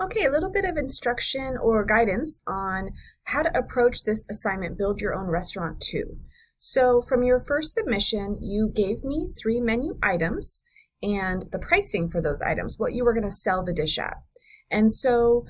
Okay, a little bit of instruction or guidance on how to approach this assignment, Build Your Own Restaurant 2. So from your first submission, you gave me 3 menu items and the pricing for those items, what you were going to sell the dish at. And so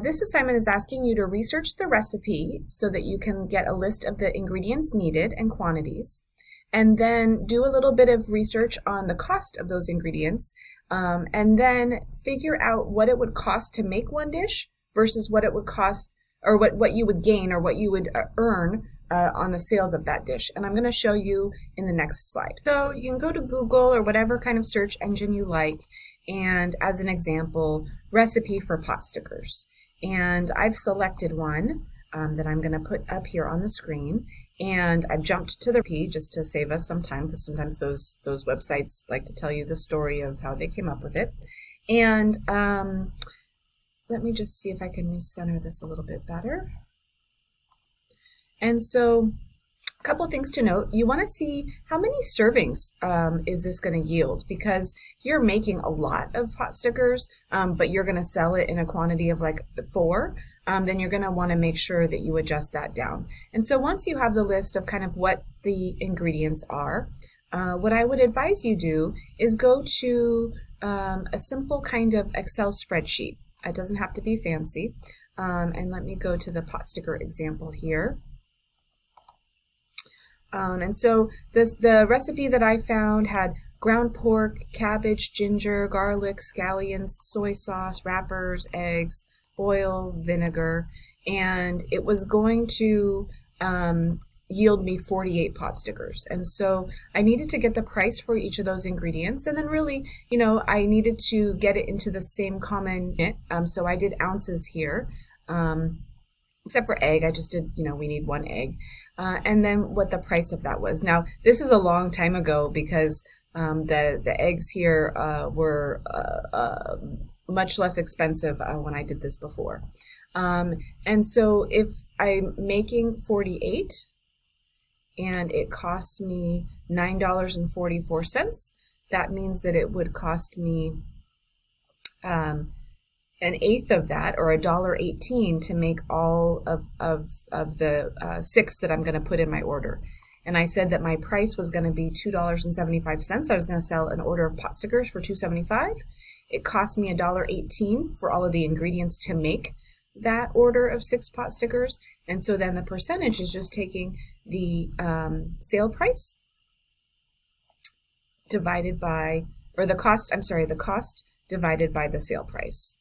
this assignment is asking you to research the recipe so that you can get a list of the ingredients needed and quantities, and then do a little bit of research on the cost of those ingredients, and then figure out what it would cost to make one dish versus what it would cost, or what you would gain or what you would earn on the sales of that dish. And I'm going to show you in the next slide. So you can go to Google or whatever kind of search engine you like, and as an example, recipe for pot stickers. And I've selected one that I'm going to put up here on the screen, and I've jumped to the recipe just to save us some time, because sometimes those websites like to tell you the story of how they came up with it. And let me just see if I can recenter this a little bit better. And so a couple things to note. You want to see how many servings is this going to yield, because you're making a lot of pot stickers, but you're going to sell it in a quantity of like 4. Then you're going to want to make sure that you adjust that down. And so once you have the list of kind of what the ingredients are, what I would advise you do is go to a simple kind of Excel spreadsheet. It doesn't have to be fancy. And let me go to the pot sticker example here. And so the recipe that I found had ground pork, cabbage, ginger, garlic, scallions, soy sauce, wrappers, eggs, oil, vinegar, and it was going to yield me 48 pot stickers. And so I needed to get the price for each of those ingredients, and then really, I needed to get it into the same common unit. So I did ounces here. Except for egg, I just did, we need 1 egg. And then what the price of that was. Now, this is a long time ago, because the eggs here were much less expensive when I did this before. And so if I'm making 48 and it costs me $9.44, that means that it would cost me an eighth of that, or $1.18, to make all of the 6 that I'm going to put in my order. And I said that my price was going to be $2.75. I was going to sell an order of pot stickers for $2.75. It cost me $1.18 for all of the ingredients to make that order of 6 pot stickers. And so then the percentage is just taking the sale price divided by, or the cost divided by the sale price.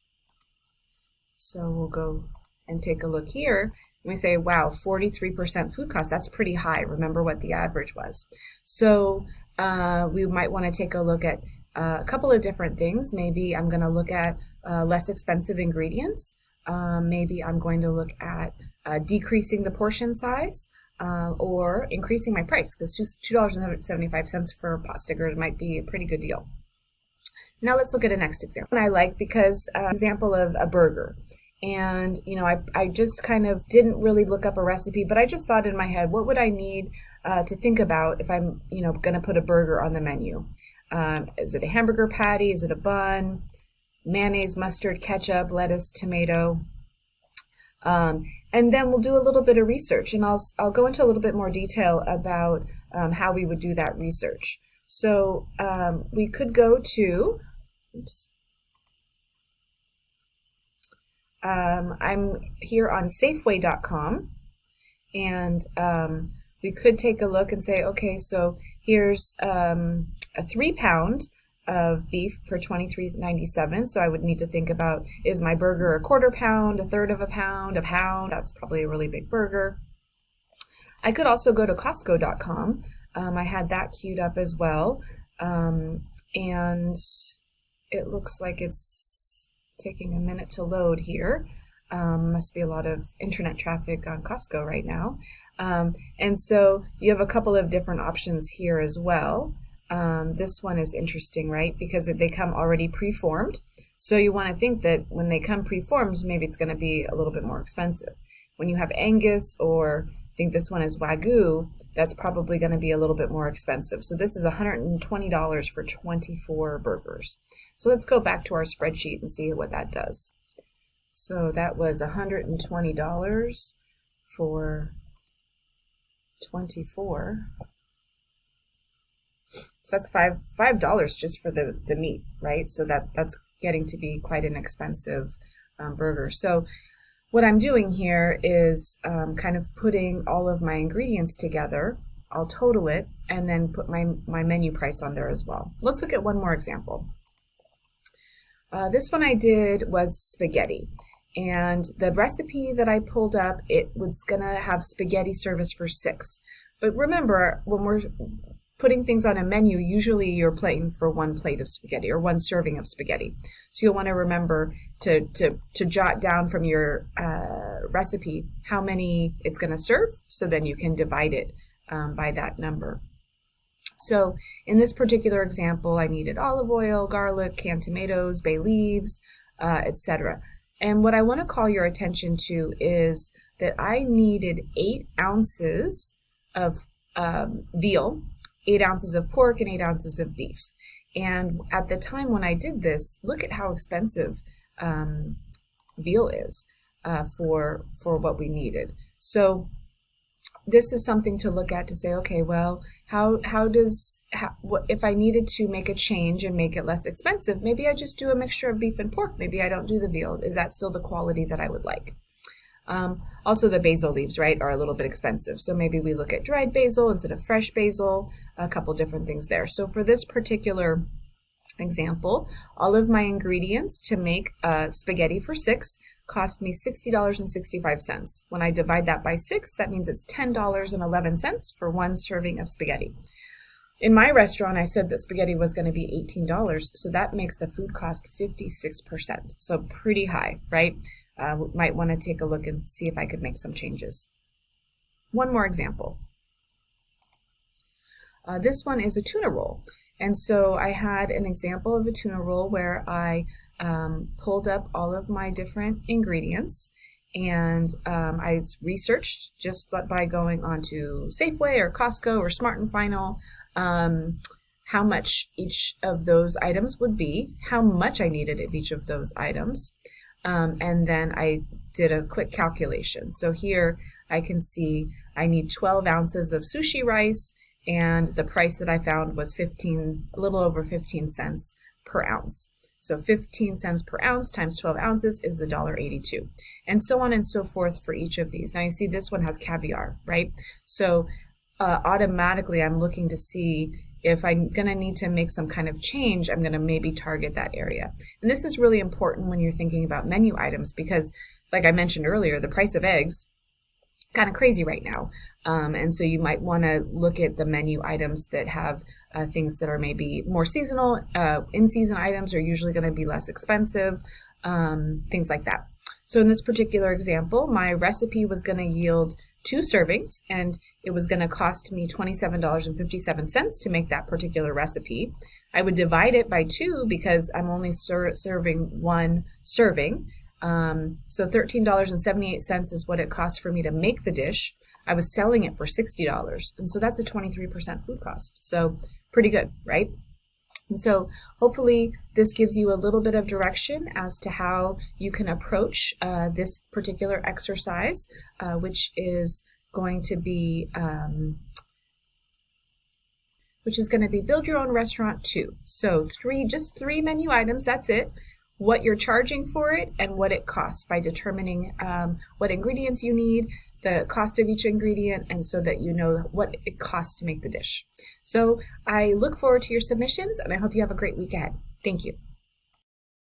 So we'll go and take a look here. And we say, wow, 43% food cost. That's pretty high. Remember what the average was. So we might want to take a look at a couple of different things. Maybe I'm going to look at less expensive ingredients. Maybe I'm going to look at decreasing the portion size, or increasing my price, because $2.75 for pot stickers might be a pretty good deal. Now let's look at a next example. I like, because example of a burger. And, I just kind of didn't really look up a recipe, but I just thought in my head, what would I need to think about if I'm, going to put a burger on the menu? Is it a hamburger patty? Is it a bun? Mayonnaise, mustard, ketchup, lettuce, tomato. And then we'll do a little bit of research, and I'll go into a little bit more detail about how we would do that research. So we could go to, I'm here on Safeway.com, and we could take a look and say, okay, so here's a 3-pound of beef for $23.97. So I would need to think about, is my burger a 1/4 pound, 1/3 of a pound, a pound? That's probably a really big burger. I could also go to Costco.com. I had that queued up as well. And it looks like it's taking a minute to load here. Must be a lot of internet traffic on Costco right now. And so you have a couple of different options here as well. This one is interesting, right? Because they come already preformed. So you want to think that when they come preformed, maybe it's going to be a little bit more expensive. When you have Angus, or I think this one is Wagyu, that's probably going to be a little bit more expensive. So this is $120 for 24 burgers. So let's go back to our spreadsheet and see what that does. So that was $120 for 24. So that's $5 just for the meat, right? So that's getting to be quite an expensive burger. So what I'm doing here is kind of putting all of my ingredients together. I'll total it and then put my menu price on there as well. Let's look at one more example. This one I did was spaghetti. And the recipe that I pulled up, it was gonna have spaghetti service for 6. But remember, when we're putting things on a menu, usually you're paying for 1 plate of spaghetti or 1 serving of spaghetti. So you'll want to remember to jot down from your recipe how many it's going to serve, so then you can divide it by that number. So in this particular example, I needed olive oil, garlic, canned tomatoes, bay leaves, etc. And what I want to call your attention to is that I needed 8 ounces of veal, 8 ounces of pork, and 8 ounces of beef. And at the time when I did this, look at how expensive veal is for what we needed. So this is something to look at to say, okay, well, if I needed to make a change and make it less expensive, maybe I just do a mixture of beef and pork. Maybe I don't do the veal. Is that still the quality that I would like? Also, the basil leaves, right, are a little bit expensive. So maybe we look at dried basil instead of fresh basil, a couple different things there. So for this particular example, all of my ingredients to make spaghetti for 6 cost me $60.65. When I divide that by 6, that means it's $10.11 for 1 serving of spaghetti. In my restaurant, I said that spaghetti was going to be $18, so that makes the food cost 56%. So pretty high, right? Might want to take a look and see if I could make some changes. One more example. This one is a tuna roll. And so I had an example of a tuna roll where I pulled up all of my different ingredients, and I researched just by going onto Safeway or Costco or Smart & Final how much each of those items would be, how much I needed of each of those items. And then I did a quick calculation. So here I can see I need 12 ounces of sushi rice, and the price that I found was a little over 15 cents per ounce. So 15 cents per ounce times 12 ounces is the $1.82, and so on and so forth for each of these. Now you see this one has caviar, right? So automatically I'm looking to see if I'm going to need to make some kind of change, I'm going to maybe target that area. And this is really important when you're thinking about menu items because, like I mentioned earlier, the price of eggs kind of crazy right now. And so you might want to look at the menu items that have things that are maybe more seasonal. In-season items are usually going to be less expensive, things like that. So in this particular example, my recipe was going to yield 2 servings, and it was going to cost me $27.57 to make that particular recipe. I would divide it by 2 because I'm only serving 1 serving. So $13.78 is what it cost for me to make the dish. I was selling it for $60, and so that's a 23% food cost. So pretty good, right? And so hopefully this gives you a little bit of direction as to how you can approach this particular exercise, which is going to be build your own restaurant 2. So just three menu items, that's it. What you're charging for it and what it costs by determining what ingredients you need, the cost of each ingredient, and so that you know what it costs to make the dish. So I look forward to your submissions, and I hope you have a great week ahead. Thank you.